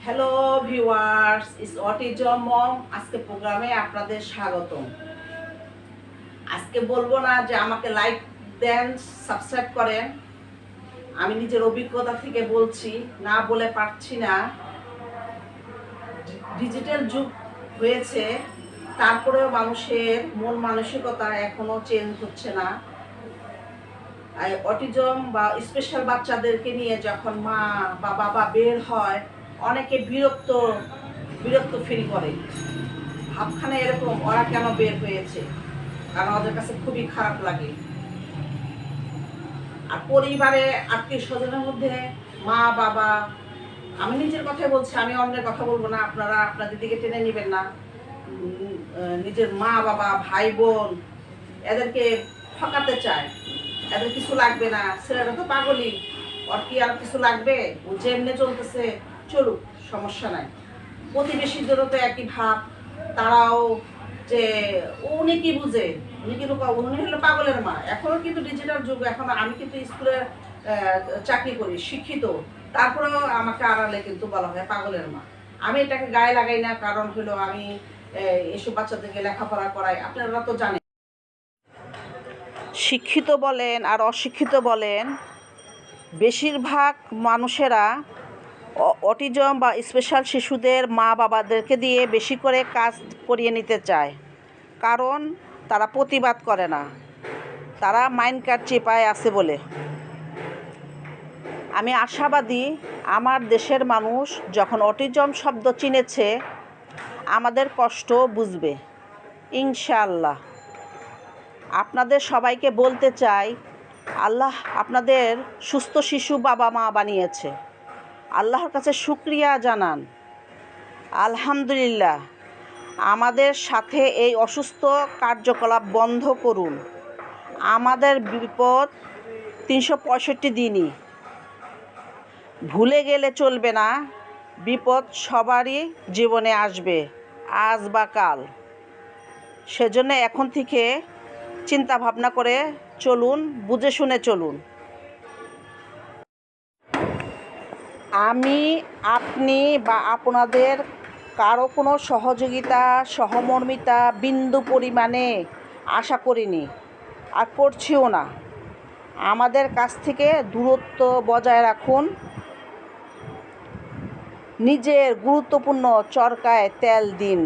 Hello viewers, ইস autism মম। আজকে প্রোগ্রামে আপনাদের স্বাগতম। আজকে বলবো না যে আমাকে লাইক দেন, সাবস্ক্রাইব করেন। আমি নিজের অভিজ্ঞতা থেকে বলছি, না বলে পারছি না। ডিজিটাল যুগ হয়েছে, তারপরেও মানুষের মন মানসিকতা এখনো চেঞ্জ হচ্ছে না। অটিজম বা স্পেশাল বাচ্চাদেরকে নিয়ে যখন মা বা বাবা বের হয়, অনেকে বিরক্ত বিরক্ত ফিল করে। ভাবখানে এরকম, ওরা কেন বের হয়েছে, কারণ ওদের কাছে খুবই খারাপ লাগে। আর পরিবারে আত্মীয় স্বজনের মধ্যে মা বাবা, আমি নিজের কথাই বলছি, আমি অন্যের কথা বলবো না, আপনারা আপনাদের দিকে টেনে নেবেন না। নিজের মা বাবা ভাই বোন এদেরকে ঠকাতে চায়, এদের কিছু লাগবে না, ছেলেটা তো পাগলই, ওর কি আর কিছু লাগবে, ও যেমনি চলতেছে চলুক, সমস্যা নাই। প্রতিবেশীদেরও তো একই ভাব, তারাও যে উনি কি বুঝে, উনি কিন্তু উনি হলো পাগলের মা। এখনো কিন্তু ডিজিটাল যুগ, এখন আমি কিন্তু স্কুলে চাকরি করি, শিক্ষিত, তারপরেও আমাকে আড়ালে কিন্তু বলা হয় পাগলের মা। আমি এটাকে গায়ে লাগাই না, কারণ হলো আমি এসব বাচ্চাদেরকে লেখাপড়া করাই, আপনারা তো জানেন। শিক্ষিত বলেন আর অশিক্ষিত বলেন, বেশিরভাগ মানুষেরা অটিজম বা স্পেশাল শিশুদের মা বাবাদেরকে দিয়ে বেশি করে কাজ করিয়ে নিতে চায়, কারণ তারা প্রতিবাদ করে না, তারা মাইন্ড কার্ড চেপায় আছে বলে। আমি আশাবাদী, আমার দেশের মানুষ যখন অটিজম শব্দ চিনেছে, আমাদের কষ্ট বুঝবে ইনশাআল্লাহ। আপনাদের সবাইকে বলতে চাই, আল্লাহ আপনাদের সুস্থ শিশু বাবা মা বানিয়েছে, আল্লাহর কাছে শুকরিয়া জানান। আলহামদুলিল্লাহ। আমাদের সাথে এই অসুস্থ কার্যকলাপ বন্ধ করুন। আমাদের বিপদ 365 দিনই। ভুলে গেলে চলবে না, বিপদ সবারই জীবনে আসবে, আজ বা কাল। সেজন্য এখন থেকে চিন্তা ভাবনা করে চলুন, বুঝে শুনে চলুন। আমি, আপনি বা আপনাদের কারো কোনো সহযোগিতা, সহমর্মিতা বিন্দু পরিমাণে আশা করিনি আর করছিও না। আমাদের কাছ থেকে দূরত্ব বজায় রাখুন। নিজের গুরুত্বপূর্ণ চরকায় তেল দিন।